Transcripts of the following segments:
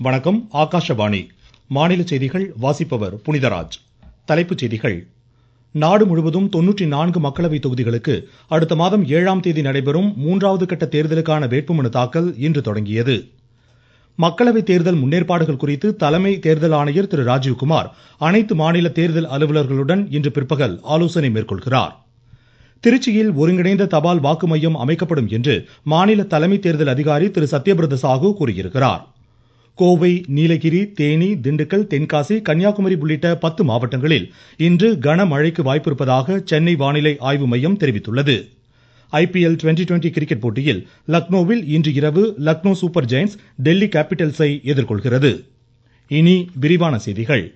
வணக்கம். ஆகாஷவாணி. மாநில செய்திகள் வாசிப்பவர் புனிதராஜ். தலைப்புச் செய்திகள். நாடு முழுவதும் 94 மக்களவை தொகுதிகளுக்கு அடுத்த மாதம் 7ஆம் தேதி நடைபெறும் 3வது கட்ட தேர்தலுக்கான வேட்புமனு தாக்கல் இன்று தொடங்கியது. மக்களவை தேர்தல் முன்னேற்பாடுகள் குறித்து தலைமை தேர்தல் ஆணையர் திரு ராஜீவ்குமார் அனைத்து மாநில தேர்தல் அலுவலர்களுடன் இன்று பிற்பகல் ஆலோசனை மேற்கொள்கிறார். திருச்சியில் ஒருங்கிணைந்த தபால் வாக்கு மையம் அமைக்கப்படும் என்று மாநில தலைமை தேர்தல் அதிகாரி திரு சத்யபிரத சாஹூ கூறியிருக்கிறார். கோவை, நீலகிரி, தேனி, திண்டுக்கல், தென்காசி, கன்னியாகுமரி உள்ளிட்ட 10 மாவட்டங்களில் இன்று கனமழைக்கு வாய்ப்பிருப்பதாக சென்னை வானிலை ஆய்வு மையம் தெரிவித்துள்ளது. IPL 2020 கிரிக்கெட் போட்டியில் லக்னோவில் இன்று இரவு லக்னோ சூப்பர் ஜெயண்ட்ஸ் டெல்லி கேபிட்டல்ஸை எதிர்கொள்கிறது. இனி விரிவான செய்திகள்.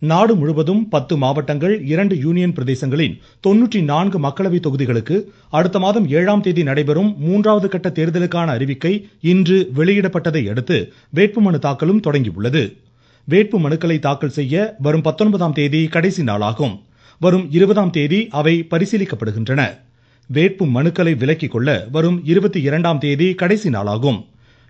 நாடு முழுவதும் 10 மாவட்டங்கள், 2 யூனியன் பிரதேசங்களின் 94 மக்களவை தொகுதிகளுக்கு அடுத்த மாதம் 7ஆம் தேதி நடைபெறும் 3வது கட்ட தேர்தலுக்கான அறிவிக்கை இன்று வெளியிடப்பட்டதை அடுத்து வேட்புமனு தாக்கலும் தொடங்கியுள்ளது. வேட்பு மனுக்களை தாக்கல் செய்ய வரும் 19ஆம் தேதி கடைசி நாளாகும். வரும் 20ஆம் தேதி அவை பரிசீலிக்கப்படுகின்றன. வேட்பு மனுக்களை விலக்கிக் கொள்ள வரும் 22ஆம் தேதி கடைசி நாளாகும்.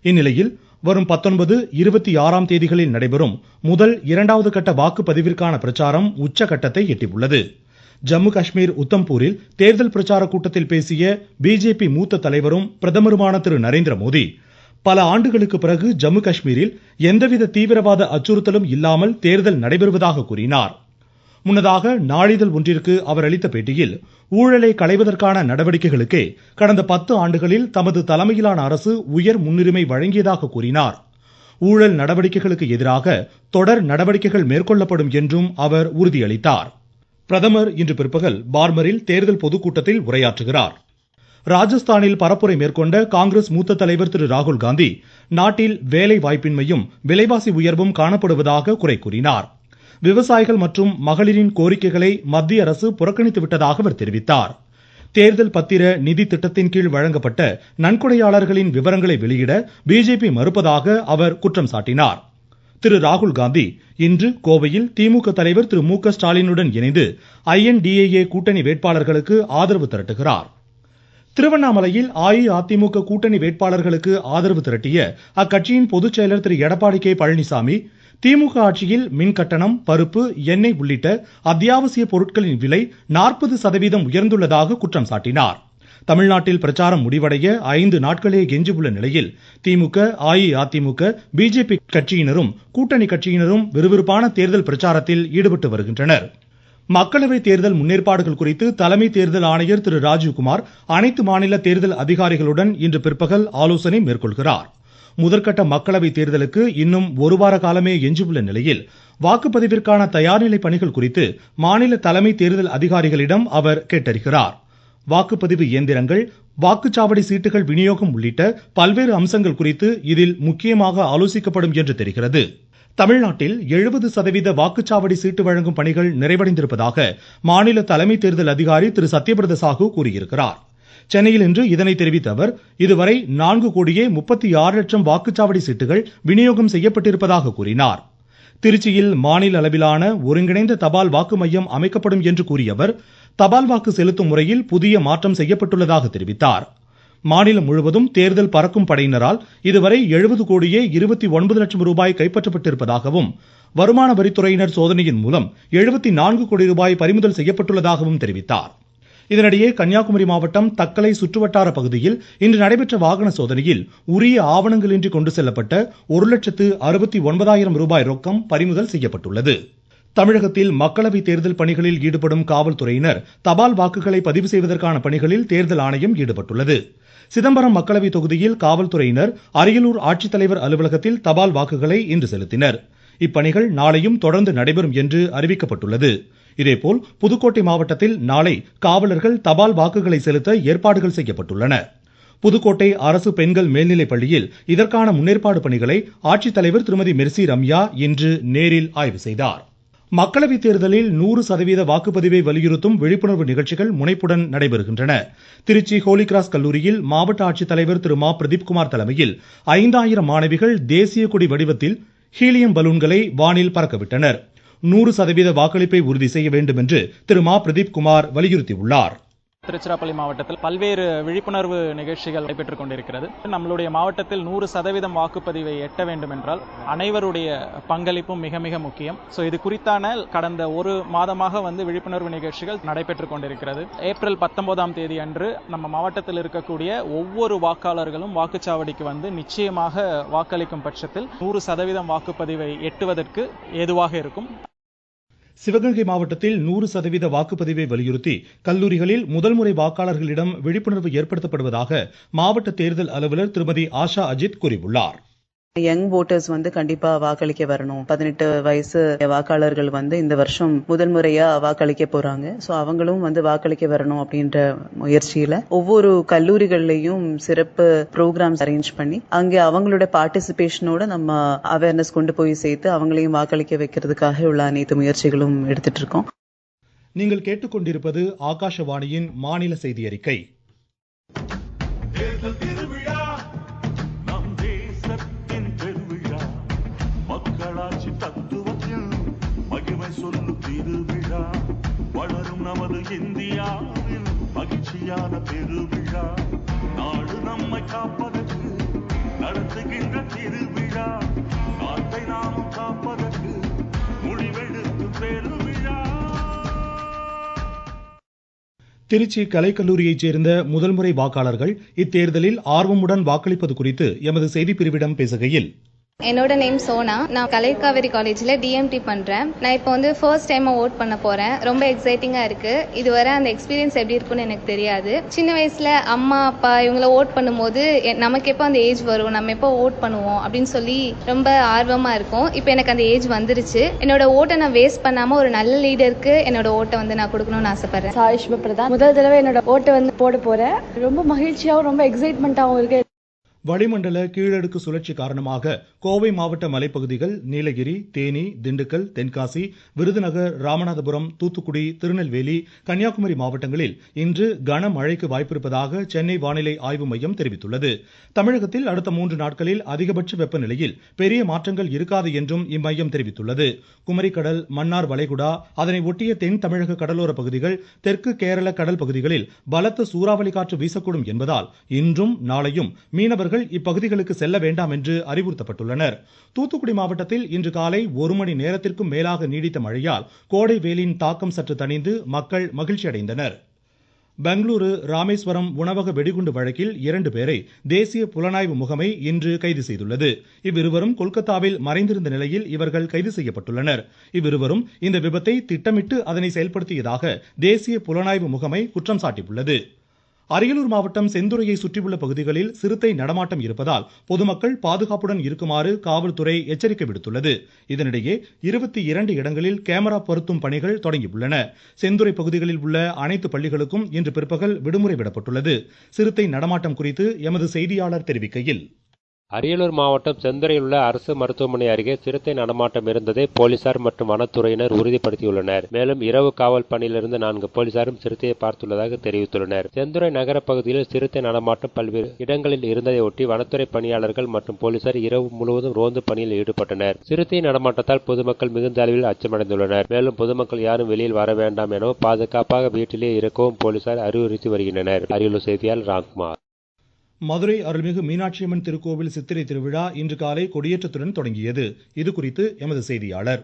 இந்நிலையில் வரும் 19, 26ஆம் தேதிகளில் நடைபெறும் முதல் 2வது கட்ட வாக்குப்பதிவிற்கான பிரச்சாரம் உச்சகட்டத்தை எட்டியுள்ளது. ஜம்மு காஷ்மீர் உத்தம்பூரில் தேர்தல் பிரச்சார கூட்டத்தில் பேசிய பிஜேபி மூத்த தலைவரும் பிரதமருமான திரு நரேந்திர மோடி, பல ஆண்டுகளுக்கு பிறகு ஜம்மு காஷ்மீரில் எந்தவித தீவிரவாத அச்சுறுத்தலும் இல்லாமல் தேர்தல் நடைபெறுவதாக கூறினார். முன்னதாக நாளிதழ் ஒன்றிற்கு அவர் அளித்த பேட்டியில், ஊழலை களைவதற்கான நடவடிக்கைகளுக்கே கடந்த 10 ஆண்டுகளில் தமது தலைமையிலான அரசு உயர் முன்னுரிமை வழங்கியதாக கூறினார். ஊழல் நடவடிக்கைகளுக்கு எதிராக தொடர் நடவடிக்கைகள் மேற்கொள்ளப்படும் என்றும் அவர் உறுதியளித்தார். பிரதமர் இன்று பிற்பகல் பார்மரில் தேர்தல் பொதுக்கூட்டத்தில் உரையாற்றுகிறார். ராஜஸ்தானில் பரப்புரை மேற்கொண்ட காங்கிரஸ் மூத்த தலைவர் திரு ராகுல் காந்தி, நாட்டில் வேலை வாய்ப்பின்மையும் விலைவாசி உயர்வும் காணப்படுவதாக குறை கூறினார். விவசாயிகள் மற்றும் மகளிரின் கோரிக்கைகளை மத்திய அரசு புறக்கணித்து விட்டதாக அவர் தெரிவித்தார். தேர்தல் பத்திர நிதி திட்டத்தின் கீழ் வழங்கப்பட்ட நன்கொடையாளர்களின் விவரங்களை வெளியிட பிஜேபி மறுப்பதாக அவர் குற்றம் சாட்டினார். திரு ராகுல் காந்தி இன்று கோவையில் திமுக தலைவர் திரு மு.க. ஸ்டாலினுடன் இணைந்து INDAA கூட்டணி வேட்பாளர்களுக்கு ஆதரவு திரட்டுகிறார். திருவண்ணாமலையில் அஇஅதிமுக கூட்டணி வேட்பாளர்களுக்கு ஆதரவு திரட்டிய அக்கட்சியின் பொதுச் செயலர் திரு எடப்பாடி கே. பழனிசாமி, திமுக ஆட்சியில் மின் கட்டணம், பருப்பு, எண்ணெய் உள்ளிட்ட அத்தியாவசிய பொருட்களின் விலை 40% உயர்ந்துள்ளதாக குற்றம் சாட்டினார். தமிழ்நாட்டில் பிரச்சாரம் முடிவடைய 5 நாட்களே எஞ்சியுள்ள நிலையில் திமுக, அஇஅதிமுக, பிஜேபி கட்சியினரும் கூட்டணி கட்சியினரும் விறுவிறுப்பான தேர்தல் பிரச்சாரத்தில் ஈடுபட்டு வருகின்றனர். மக்களவை தேர்தல் முன்னேற்பாடுகள் குறித்து தலைமை தேர்தல் ஆணையர் திரு ராஜீவ்குமார் அனைத்து மாநில தேர்தல் அதிகாரிகளுடன் இன்று பிற்பகல் ஆலோசனை மேற்கொள்கிறார். முதற்கட்ட மக்களவை தேர்தலுக்கு இன்னும் ஒரு வார காலமே எஞ்சியுள்ள நிலையில் வாக்குப்பதிவிற்கான தயார்நிலை பணிகள் குறித்து மாநில தலைமை தேர்தல் அதிகாரிகளிடம் அவர் கேட்டறிகிறார். வாக்குப்பதிவு இயந்திரங்கள், வாக்குச்சாவடி சீட்டுகள் விநியோகம் உள்ளிட்ட பல்வேறு அம்சங்கள் குறித்து இதில் முக்கியமாக ஆலோசிக்கப்படும் என்று தெரிகிறது. தமிழ்நாட்டில் 70% வாக்குச்சாவடி சீட்டு வழங்கும் பணிகள் நிறைவடைந்திருப்பதாக மாநில தலைமை தேர்தல் அதிகாரி திரு சத்யபிரத சாஹூ கூறியிருக்கிறார். சென்னையில் இன்று இதனை தெரிவித்த அவர், இதுவரை 4,36,00,000 வாக்குச்சாவடி சீட்டுகள் விநியோகம் செய்யப்பட்டிருப்பதாக கூறினார். திருச்சியில் மாநில அளவிலான ஒருங்கிணைந்த தபால் வாக்கு மையம் அமைக்கப்படும் என்று கூறிய அவர், தபால் வாக்கு செலுத்தும் முறையில் புதிய மாற்றம் செய்யப்பட்டுள்ளதாக தெரிவித்தார். மாநிலம் முழுவதும் தேர்தல் பறக்கும் படையினரால் இதுவரை 70,29,00,000 ரூபாய் கைப்பற்றப்பட்டிருப்பதாகவும், வருமான வரித்துறையினர் சோதனையின் மூலம் 74 கோடி ரூபாய் பறிமுதல் செய்யப்பட்டுள்ளதாகவும் தெரிவித்தார். இதனிடையே கன்னியாகுமரி மாவட்டம் தக்கலை சுற்றுவட்டார பகுதியில் இன்று நடைபெற்ற வாகன சோதனையில் உரிய ஆவணங்களின்றி கொண்டு செல்லப்பட்ட 1,69,000 ரூபாய் ரொக்கம் பறிமுதல் செய்யப்பட்டுள்ளது. தமிழகத்தில் மக்களவை தேர்தல் பணிகளில் ஈடுபடும் காவல்துறையினர் தபால் வாக்குகளை பதிவு செய்வதற்கான பணிகளில் தேர்தல் ஆணையம் ஈடுபட்டுள்ளது. சிதம்பரம் மக்களவை தொகுதியில் காவல்துறையினர் அரியலூர் ஆட்சித்தலைவர் அலுவலகத்தில் தபால் வாக்குகளை இன்று செலுத்தினர். இப்பணிகள் நாளையும் தொடர்ந்து நடைபெறும் என்று அறிவிக்கப்பட்டுள்ளது. இதேபோல் புதுக்கோட்டை மாவட்டத்தில் நாளை காவலர்கள் தபால் வாக்குகளை செலுத்த ஏற்பாடுகள் செய்யப்பட்டுள்ளன. புதுக்கோட்டை அரசு பெண்கள் மேல்நிலைப் பள்ளியில் இதற்கான முன்னேற்பாடு பணிகளை ஆட்சித்தலைவர் திருமதி மெர்சி ரம்யா இன்று நேரில் ஆய்வு செய்தார். மக்களவை தேர்தலில் 100% வாக்குப்பதிவை வலியுறுத்தும் விழிப்புணர்வு நிகழ்ச்சிகள் முனைப்புடன் நடைபெறுகின்றன. திருச்சி ஹோலிகிராஸ் கல்லூரியில் மாவட்ட ஆட்சித்தலைவர் திரு மா. பிரதீப்குமார் தலைமையில் 5000 மாணவிகள் தேசிய கொடி வடிவத்தில் ஹீலியம் பலூன்களை வானில் பறக்கவிட்டனர். 100% வாக்களிப்பை உறுதி செய்ய வேண்டும் என்று திரு மா. பிரதீப்குமார் வலியுறுத்தியுள்ளார். திருச்சிராப்பள்ளி மாவட்டத்தில் பல்வேறு விழிப்புணர்வு நிகழ்ச்சிகள் நடைபெற்றுக் கொண்டிருக்கிறது. நம்மளுடைய மாவட்டத்தில் 100% வாக்குப்பதிவை எட்ட வேண்டும் என்றால் அனைவருடைய பங்களிப்பும் மிக மிக முக்கியம். இது குறித்தான கடந்த ஒரு மாதமாக விழிப்புணர்வு நிகழ்ச்சிகள் நடைபெற்றுக் கொண்டிருக்கிறது. ஏப்ரல் 19ஆம் தேதி அன்று நம்ம மாவட்டத்தில் இருக்கக்கூடிய ஒவ்வொரு வாக்காளர்களும் வாக்குச்சாவடிக்கு நிச்சயமாக வாக்களிக்கும் பட்சத்தில் 100% வாக்குப்பதிவை எட்டுவதற்கு ஏதுவாக இருக்கும். சிவகங்கை மாவட்டத்தில் 100% வாக்குப்பதிவை வலியுறுத்தி கல்லூரிகளில் முதல் முறை வாக்காளர்களிடம் விழிப்புணர்வு ஏற்படுத்தப்படுவதாக மாவட்ட தேர்தல் அலுவலர் திருமதி ஆஷா அஜித் கூறியுள்ளார். யங் ஓட்டர்ஸ் கண்டிப்பா வாக்களிக்க வரணும். 18 வயசு வாக்காளர்கள் இந்த வருஷம் முதல் முறையா வாக்களிக்க போறாங்க. அவங்களும் வாக்களிக்க வரணும் அப்படின்ற முயற்சியில ஒவ்வொரு கல்லூரிகள்லயும் சிறப்பு ப்ரோக்ராம்ஸ் அரேஞ்ச் பண்ணி அங்கே அவங்களோட பார்ட்டிசிபேஷனோட நம்ம அவேர்னஸ் கொண்டு போய் சேர்த்து அவங்களையும் வாக்களிக்க வைக்கிறதுக்காக உள்ள அனைத்து முயற்சிகளும் எடுத்துட்டு இருக்கோம். நீங்கள் கேட்டுக்கொண்டிருப்பது ஆகாஷவாணியின் மாநில செய்தி அறிக்கை. வளரும் நமது இந்தியாவில் மகிழ்ச்சியான பெருவிழா, நாடு நம்மை காப்பதற்கு நடத்துகின்ற திருவிழா, நாட்டை நாமும் காப்பதற்கு முடிவெடுத்து பெருவிழா. திருச்சி கலைக்கல்லூரியைச் சேர்ந்த முதல் முறை வாக்காளர்கள் இத்தேர்தலில் ஆர்வமுடன் வாக்களிப்பது குறித்து எமது செய்திப்பிரிவிடம் பேசுகையில், என்னோட நேம் சோனா. நான் கலைக்காவேரி காலேஜில் டிஎம்டி பண்ணுறேன். நான் இப்போ ஃபர்ஸ்ட் டைமாக ஓட் பண்ண போகிறேன். ரொம்ப எக்ஸைட்டிங்காக இருக்குது. இதுவரை அந்த எக்ஸ்பீரியன்ஸ் எப்படி இருக்குன்னு எனக்கு தெரியாது. சின்ன வயசில் அம்மா அப்பா இவங்கள ஓட் பண்ணும்போது நமக்கு எப்போ அந்த ஏஜ் வரும், நம்ம எப்போ ஓட் பண்ணுவோம் அப்படின்னு சொல்லி ரொம்ப ஆர்வமாக இருக்கும். இப்போ எனக்கு அந்த ஏஜ் வந்துருச்சு. என்னோட ஓட்டை நான் வேஸ்ட் பண்ணாமல் ஒரு நல்ல லீடருக்கு என்னோட ஓட்டை நான் கொடுக்கணும்னு ஆசைப்படுறேன். சாய் பிரதான் முதல் தடவை என்னோட ஓட்டை போட போகிறேன். ரொம்ப மகிழ்ச்சியாகவும் ரொம்ப எக்ஸைட்மெண்ட்டாகவும் இருக்கு. வளிமண்டல கீழடுக்கு சுழற்சி காரணமாக கோவை மாவட்ட மலைப்பகுதிகள், நீலகிரி, தேனி, திண்டுக்கல், தென்காசி, விருதுநகர், ராமநாதபுரம், தூத்துக்குடி, திருநெல்வேலி, கன்னியாகுமரி மாவட்டங்களில் இன்று கனமழைக்கு வாய்ப்பிருப்பதாக சென்னை வானிலை ஆய்வு மையம் தெரிவித்துள்ளது. தமிழகத்தில் அடுத்த 3 நாட்களில் அதிகபட்ச வெப்பநிலையில் பெரிய மாற்றங்கள் இருக்காது என்றும் இம்மையம் தெரிவித்துள்ளது. குமரிக்கடல், மன்னார் வளைகுடா, அதனை ஒட்டிய தென் தமிழக கடலோர பகுதிகள், தெற்கு கேரள கடல் பகுதிகளில் பலத்த சூறாவளி காற்று வீசக்கூடும் என்பதால் இன்றும் நாளையும் மீனவர்கள் இப்பகுதிகளுக்கு செல்ல வேண்டாம் என்று அறிவுறுத்தப்பட்டுள்ளனர். தூத்துக்குடி மாவட்டத்தில் இன்று காலை 1 மணி நேரத்திற்கும் மேலாக நீடித்த மழையால் கோடை வெயிலின் தாக்கம் சற்று தணிந்து மக்கள் மகிழ்ச்சி அடைந்தனர். பெங்களூரு ராமேஸ்வரம் உணவக வெடிகுண்டு வழக்கில் 2 பேரை தேசிய புலனாய்வு முகமை இன்று கைது செய்துள்ளது. இவ்விருவரும் கொல்கத்தாவில் மறைந்திருந்த நிலையில் இவர்கள் கைது செய்யப்பட்டுள்ளனர். இவ்விருவரும் இந்த விபத்தை திட்டமிட்டு அதனை செயல்படுத்தியதாக தேசிய புலனாய்வு முகமை குற்றம் சாட்டியுள்ளது. அரியலூர் மாவட்டம் செந்துறையை சுற்றியுள்ள பகுதிகளில் சிறுத்தை நடமாட்டம் இருப்பதால் பொதுமக்கள் பாதுகாப்புடன் இருக்குமாறு காவல்துறை எச்சரிக்கை விடுத்துள்ளது. இதனிடையே 22 இடங்களில் கேமரா பொருத்தும் பணிகள் தொடங்கியுள்ளன. செந்துறை பகுதிகளில் உள்ள அனைத்து பள்ளிகளுக்கும் இன்று பிற்பகல் விடுமுறை விடப்பட்டுள்ளது. சிறுத்தை நடமாட்டம் குறித்து எமது செய்தியாளர் தெரிவிக்கையில், அரியலூர் மாவட்டம் செந்துறையில் உள்ள அரசு மருத்துவமனை அருகே சிறுத்தை நடமாட்டம் இருந்ததை போலீசார் மற்றும் வனத்துறையினர் உறுதிப்படுத்தியுள்ளனர். மேலும் இரவு காவல் பணியிலிருந்து 4 போலீசாரும் சிறுத்தையை பார்த்துள்ளதாக தெரிவித்துள்ளனர். செந்துறை நகர பகுதியில் சிறுத்தை நடமாட்டம் பல்வேறு இடங்களில் இருந்ததை ஒட்டி வனத்துறை பணியாளர்கள் மற்றும் போலீசார் இரவு முழுவதும் ரோந்து பணியில் ஈடுபட்டனர். சிறுத்தை நடமாட்டத்தால் பொதுமக்கள் மிகுந்த அளவில் அச்சமடைந்துள்ளனர். மேலும் பொதுமக்கள் யாரும் வெளியில் வர வேண்டாம் எனவும் பாதுகாப்பாக வீட்டிலேயே இருக்கவும் போலீசார் அறிவுறுத்தி வருகின்றனர். அரியலூர் செய்தியாளர் ராம்குமார். மதுரை அருள்மிகு மீனாட்சியம்மன் திருக்கோவில் சித்திரை திருவிழா இன்று காலை கொடியேற்றத்துடன் தொடங்கியது. இதுகுறித்து எமது செய்தியாளர்.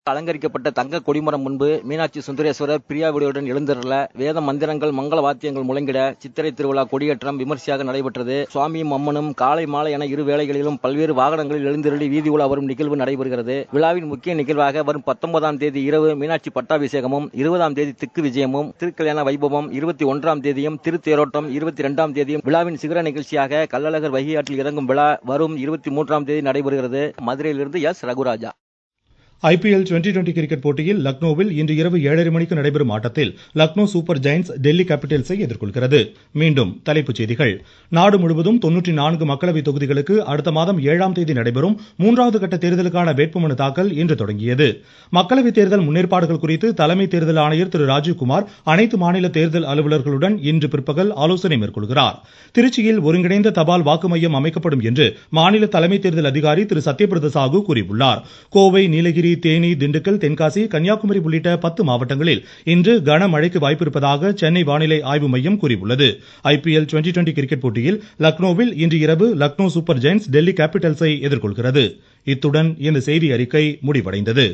அலங்கரிக்கப்பட்ட தங்க கொடிமரம் முன்பு மீனாட்சி சுந்தரேஸ்வரர் பிரியாவிடையுடன் எழுந்தருள வேத மந்திரங்கள் மங்கள வாத்தியங்கள் முழங்கிட சித்திரை திருவிழா கொடியேற்றம் விமர்சையாக நடைபெற்றது. சுவாமியும் அம்மனும் காலை மாலை என இரு வேளைகளிலும் பல்வேறு வாகனங்களில் எழுந்தருளி வீதி உலா வரும் நிகழ்வு நடைபெறுகிறது. விழாவின் முக்கிய நிகழ்வாக வரும் 19ஆம் தேதி இரவு மீனாட்சி பட்டாபிஷேகமும், 20ஆம் தேதி திக்கு விஜயமும், திருக்கல்யாண வைபவம், 21ஆம் தேதியும் திருத்தேரோட்டம், 22ஆம் தேதியும் விழாவின் சிகர நிகழ்ச்சியாக கள்ளழகர் வைகை ஆற்றில் இறங்கும் விழா வரும் 23ஆம் தேதி நடைபெறுகிறது. மதுரையிலிருந்து எஸ் ரகுராஜா. IPL 2020 கிரிக்கெட் போட்டியில் லக்னோவில் இன்று இரவு 7:30 மணிக்கு நடைபெறும் ஆட்டத்தில் லக்னோ சூப்பர் ஜெயண்ட்ஸ் டெல்லி கேபிட்டல்ஸை எதிர்கொள்கிறது. மீண்டும் தலைப்புச் செய்திகள். நாடு முழுவதும் 94 மக்களவை தொகுதிகளுக்கு அடுத்த மாதம் 7ஆம் தேதி நடைபெறும் 3வது கட்ட தேர்தலுக்கான வேட்புமனு தாக்கல் இன்று தொடங்கியது. மக்களவை தேர்தல் முன்னேற்பாடுகள் குறித்து தலைமை தேர்தல் ஆணையர் திரு ராஜீவ்குமார் அனைத்து மாநில தேர்தல் அலுவலர்களுடன் இன்று பிற்பகல் ஆலோசனை மேற்கொள்கிறார். திருச்சியில் ஒருங்கிணைந்த தபால் வாக்கு மையம் அமைக்கப்படும் என்று மாநில தலைமை தேர்தல் அதிகாரி திரு சத்யபிரத சாகு கூறியுள்ளார். கோவை, நீலகிரி நீலகிரி, தேனி, திண்டுக்கல், தென்காசி, கன்னியாகுமரி உள்ளிட்ட 10 மாவட்டங்களில் இன்று கனமழைக்கு வாய்ப்பிருப்பதாக சென்னை வானிலை ஆய்வு மையம் கூறியுள்ளது. IPL டுவெண்டி கிரிக்கெட் போட்டியில் லக்னோவில் இன்று இரவு லக்னோ சூப்பர் ஜெயண்ட்ஸ் டெல்லி கேபிட்டல்ஸை எதிர்கொள்கிறது. இத்துடன் இந்த செய்தி அறிக்கை முடிவடைந்தது.